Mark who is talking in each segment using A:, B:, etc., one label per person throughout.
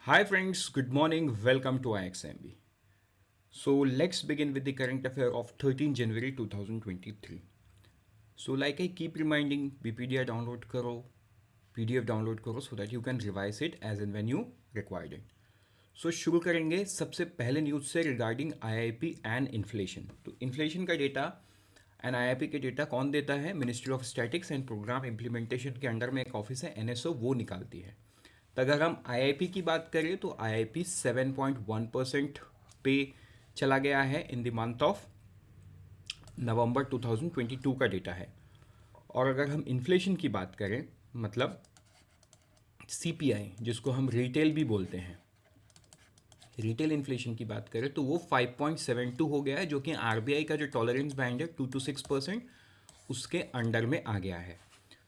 A: Hi friends, good morning. Welcome to IXMB. So let's begin with the current affair of 13 January 2023. So like I keep reminding, BPDI download karo, PDF download करो so that you can revise it as and when you required it. सो शुरू करेंगे सबसे पहले news से regarding IIP and inflation. तो inflation का data and IIP के data कौन देता है? Ministry of statistics and programme implementation के अंडर में एक ऑफिस है एनएसओ, वो निकालती है। तो अगर हम आईआईपी की बात करें तो आईआईपी 7.1% पे चला गया है in the month of November 2022 का डेटा है। और अगर हम इन्फ्लेशन की बात करें, मतलब सीपीआई जिसको हम रिटेल भी बोलते हैं, रिटेल इन्फ्लेशन की बात करें तो वो 5.72 हो गया है, जो कि आरबीआई का जो टॉलरेंस बैंड है 2 to 6% उसके अंडर में आ गया है।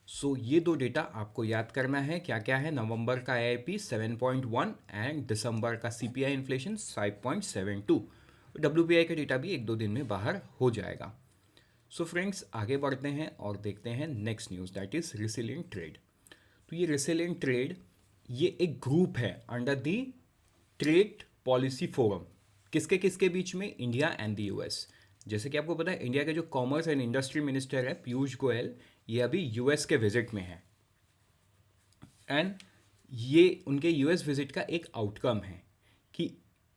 A: सो ये दो डेटा आपको याद करना है। क्या क्या है? नवंबर का आईआईपी 7.1 एंड दिसंबर का सीपीआई इन्फ्लेशन 5.72। डब्ल्यूपीआई का डेटा भी एक दो दिन में बाहर हो जाएगा। सो फ्रेंड्स, आगे बढ़ते हैं और देखते हैं next news, that is resilient trade. तो ये रिसिलिएंट ट्रेड ये एक ग्रुप है under the trade policy forum. किसके किसके बीच में? India and the US. जैसे कि आपको पता है, इंडिया के जो कॉमर्स एंड इंडस्ट्री मिनिस्टर है पीयूष गोयल, ये अभी यूएस के विजिट में है। एंड ये उनके यूएस विजिट का एक आउटकम है कि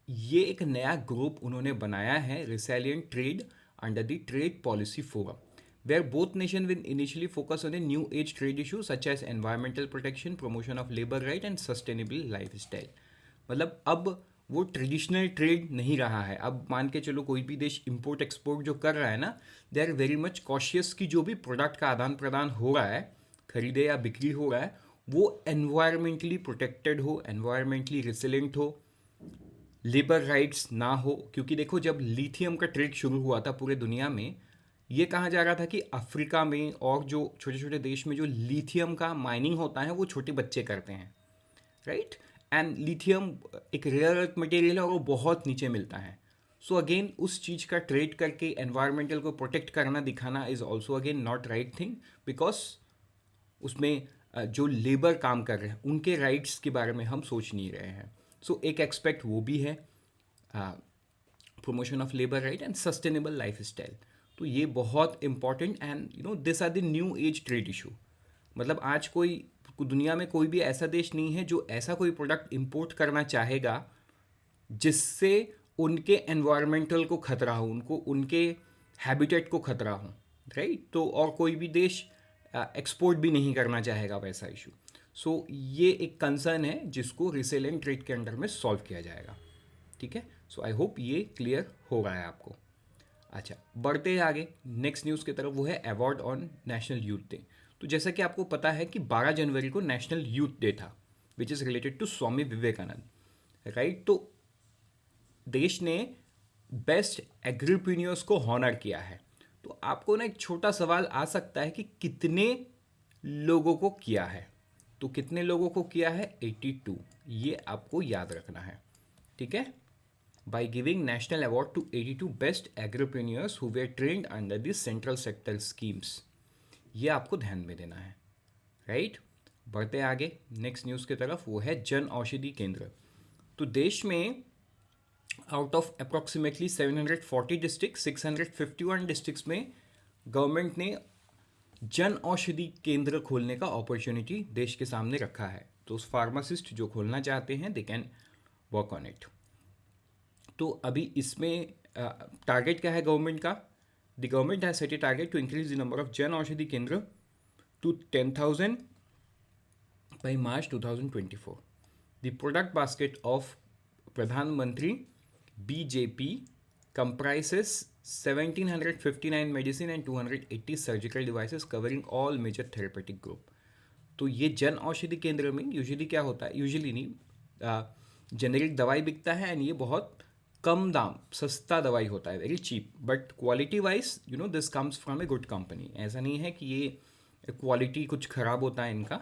A: ये एक नया ग्रुप उन्होंने बनाया है, resilient trade under the trade policy forum, where both nations will initially focus on the new age trade issues such as environmental protection, promotion of labor right and sustainable lifestyle। मतलब अब वो traditional trade नहीं रहा है। अब मान के चलो कोई भी देश इंपोर्ट एक्सपोर्ट जो कर रहा है ना, they are very much cautious कि जो भी प्रोडक्ट का आदान प्रदान हो रहा है, खरीदे या बिक्री हो रहा है, वो एनवायरमेंटली प्रोटेक्टेड हो, एनवायरमेंटली रिसिलेंट हो, लेबर राइट्स ना हो। क्योंकि देखो, जब लिथियम का ट्रेड शुरू हुआ था पूरे दुनिया में, ये कहा जा रहा था कि अफ्रीका में और जो छोटे छोटे देश में जो लिथियम का माइनिंग होता है वो छोटे बच्चे करते हैं, राइट। एंड लिथियम एक रेयर अर्थ मटेरियल है और वो बहुत नीचे मिलता है। सो अगेन उस चीज़ का ट्रेड करके एनवायरमेंटल को प्रोटेक्ट करना दिखाना is also again not right thing, because उसमें जो लेबर काम कर रहे हैं उनके राइट्स के बारे में हम सोच नहीं रहे हैं। सो एक एक्सपेक्ट वो भी है, promotion of labour right and sustainable lifestyle. तो ये बहुत important and this are the new age trade issue. मतलब आज कोई दुनिया में कोई भी ऐसा देश नहीं है जो ऐसा कोई प्रोडक्ट इंपोर्ट करना चाहेगा जिससे उनके एनवायरमेंटल को खतरा हो, उनको उनके हैबिटेट को खतरा हो, राइट। तो और कोई भी देश एक्सपोर्ट भी नहीं करना चाहेगा वैसा इशू। सो ये एक कंसर्न है जिसको रिसेलेंट ट्रेड के अंडर में सॉल्व किया जाएगा। ठीक है, सो आई होप ये क्लियर हो रहा है आपको। अच्छा, बढ़ते हैं आगे नेक्स्ट न्यूज़ की तरफ, वो है award on national youth day. तो जैसा कि आपको पता है कि 12 जनवरी को नेशनल यूथ डे था, which is related to Swami Vivekananda, right. तो देश ने बेस्ट एग्रीप्रीनियर्स को हॉनर किया है। तो आपको ना एक छोटा सवाल आ सकता है कि कितने लोगों को किया है। तो कितने लोगों को किया है? 82। ये आपको याद रखना है, ठीक है। by giving national award to 82 best agripreneurs who were trained under the central sector schemes। ये आपको ध्यान में देना है, राइट। बढ़ते आगे नेक्स्ट न्यूज़ की तरफ, वो है जन औषधि केंद्र। तो देश में out of approximately 740 district, 651 districts में गवर्नमेंट ने जन औषधि केंद्र खोलने का अपॉर्चुनिटी देश के सामने रखा है। तो उस फार्मासिस्ट जो खोलना चाहते हैं they can work on it. तो अभी इसमें टारगेट क्या है गवर्नमेंट का? The government has set a target to increase the number of Jan Aushadhi Kendra to 10,000 by March 2024। The product basket of Pradhan Mantri BJP comprises 1759 medicine and 280 surgical devices covering all major therapeutic group। तो ये जन औषधि केंद्र में usually क्या होता है, usually नहीं, generic दवाई बिकता है एंड ये बहुत कम दाम, सस्ता दवाई होता है, very cheap, but quality wise this comes from a good company. ऐसा नहीं है कि ये क्वालिटी कुछ ख़राब होता है इनका,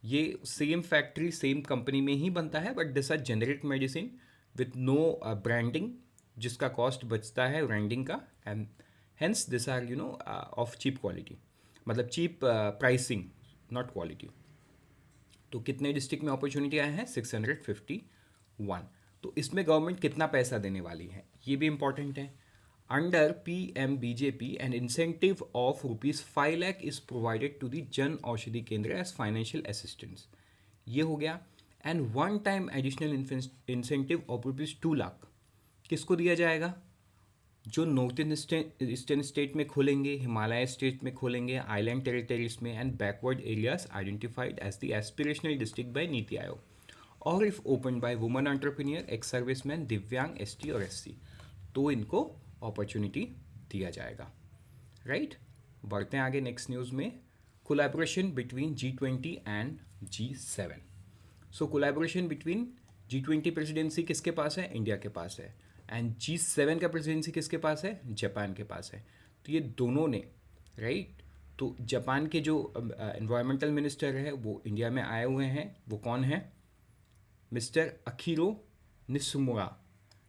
A: ये सेम फैक्ट्री सेम कंपनी में ही बनता है, but this are generic medicine with no branding, जिसका कॉस्ट बचता है ब्रांडिंग का, and hence this are of cheap quality, मतलब चीप प्राइसिंग, नॉट क्वालिटी। तो कितने डिस्ट्रिक्ट में अपॉर्चुनिटी आए हैं? 650 वन। तो इसमें गवर्नमेंट कितना पैसा देने वाली है ये भी इंपॉर्टेंट है। Under P M B J P an incentive of ₹5 lakh is provided to the Jan Aushadhi Kendra as financial assistance. ये हो गया। And one time additional incentive of ₹2 lakh किसको दिया जाएगा? जो नॉर्थ ईस्टर्न स्टेट में खोलेंगे, हिमालय स्टेट में खोलेंगे, आइलैंड टेरिटरीज में and backward areas identified as the aspirational district by NITI Aayog, और if open by woman entrepreneur, ex serviceman, दिव्यांग, एसटी और एससी, तो इनको अपॉर्चुनिटी दिया जाएगा। राइट, बढ़ते हैं आगे नेक्स्ट न्यूज़ में। Collaboration between G20 and G7। So collaboration between G20 presidency किसके पास है? इंडिया के पास है। एंड G7 का प्रेसिडेंसी किसके पास है? जापान के पास है। तो ये दोनों ने, राइट, तो जापान के जो एनवायरमेंटल मिनिस्टर है वो इंडिया में आए हुए हैं। वो कौन है? मिस्टर अखिरो निसुमुरा।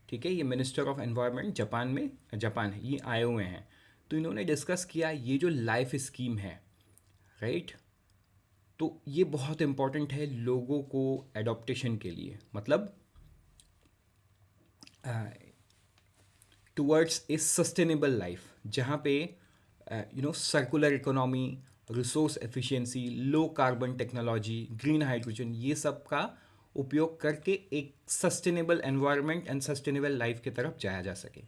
A: ठीक है, ये मिनिस्टर ऑफ एनवायरनमेंट जापान है, ये आए हुए हैं। तो इन्होंने डिस्कस किया ये जो लाइफ स्कीम है, राइट, तो ये बहुत इम्पॉर्टेंट है लोगों को एडॉप्टेशन के लिए, मतलब टुवर्ड्स ए सस्टेनेबल लाइफ, जहाँ पे circular economy, resource efficiency, low carbon technology, green hydrogen, ये सब का उपयोग करके एक sustainable environment and sustainable life की तरफ जाया जा सके।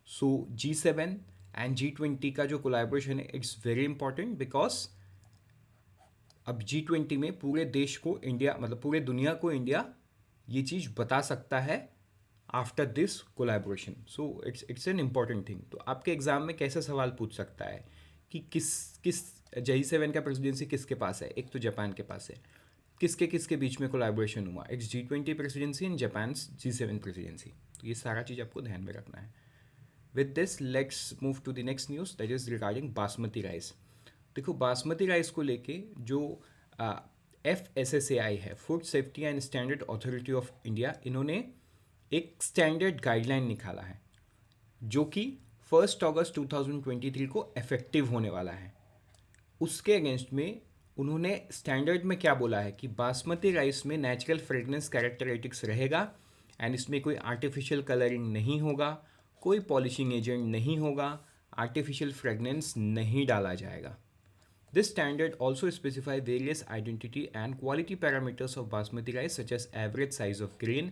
A: सो G7 एंड G20 का जो कोलैबोरेशन है इट्स वेरी इंपॉर्टेंट, बिकॉज अब G20 में पूरे देश को इंडिया, मतलब पूरे दुनिया को इंडिया ये चीज़ बता सकता है after this collaboration. So it's an important thing. तो आपके एग्जाम में कैसे सवाल पूछ सकता है कि किस G7 का प्रेसिडेंसी किसके पास है? एक तो जापान के पास है। किसके किसके बीच में कोलैबोरेशन हुआ? It's G20 presidency and Japan G7 presidency. तो ये सारा चीज़ आपको ध्यान में रखना है। With this let's move to the next news that is regarding basmati rice. देखो, बासमती राइस को लेके जो FSSAI है, food safety and standard authority of India, इन्होंने एक स्टैंडर्ड गाइडलाइन निकाला है जो कि 1 अगस्त 2023 को इफेक्टिव होने वाला है। उसके अगेंस्ट में उन्होंने स्टैंडर्ड में क्या बोला है कि बासमती राइस में नेचुरल फ्रेगनेंस कैरेक्टरिस्टिक्स रहेगा एंड इसमें कोई आर्टिफिशियल कलरिंग नहीं होगा, कोई पॉलिशिंग एजेंट नहीं होगा, आर्टिफिशियल फ्रेगनेंस नहीं डाला जाएगा। This standard also specify various identity and quality parameters of basmati rice such as average size of grain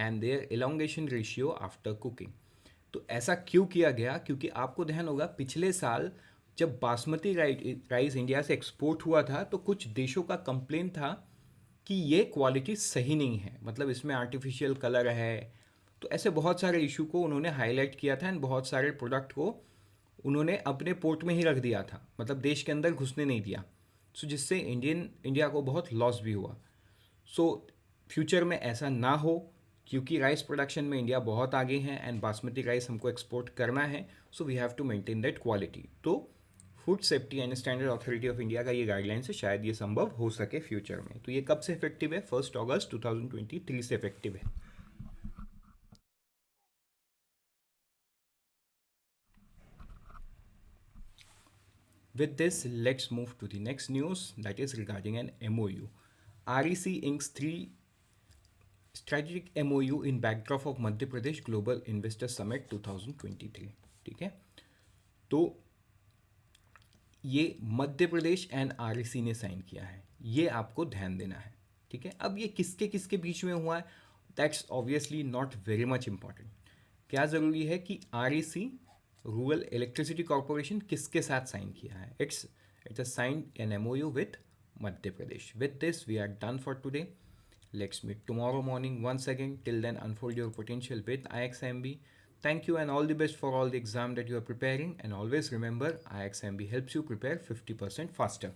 A: and their elongation ratio after cooking। तो ऐसा क्यों किया गया? क्योंकि आपको ध्यान होगा पिछले साल जब बासमती राइस इंडिया से एक्सपोर्ट हुआ था तो कुछ देशों का कंप्लेन था कि ये क्वालिटी सही नहीं है, मतलब इसमें आर्टिफिशियल कलर है। तो ऐसे बहुत सारे इशू को उन्होंने हाईलाइट किया था एंड बहुत सारे प्रोडक्ट को उन्होंने अपने पोर्ट में ही रख दिया था, मतलब देश के अंदर घुसने नहीं दिया। सो जिससे इंडिया को बहुत लॉस भी हुआ। सो फ्यूचर में ऐसा ना हो, क्योंकि राइस प्रोडक्शन में इंडिया बहुत आगे है एंड बासमती राइस हमको एक्सपोर्ट करना है, so we have to maintain that quality. तो food safety and standard authority of India का ये गाइडलाइन से शायद ये संभव हो सके फ्यूचर में। तो ये कब से इफेक्टिव है? 1 अगस्त 2023 से इफेक्टिव है। With this, let's move to the next news that is regarding an MOU. REC inks 3 strategic MOU in backdrop of Madhya Pradesh Global Investor Summit 2023। ठीक है, तो ये मध्य प्रदेश एंड REC ने साइन किया है, ये आपको ध्यान देना है। ठीक है, अब ये किसके किसके बीच में हुआ है? That's obviously not very much important. क्या ज़रूरी है कि REC रूरल इलेक्ट्रिसिटी कॉर्पोरेशन किसके साथ साइन किया है? It's a sign an MOU with Madhya Pradesh. With this we are done for today. Let's meet tomorrow morning once again. Till then, unfold your potential with IXMB. Thank you and all the best for all the exam that you are preparing, and always remember IXMB helps you prepare 50% faster.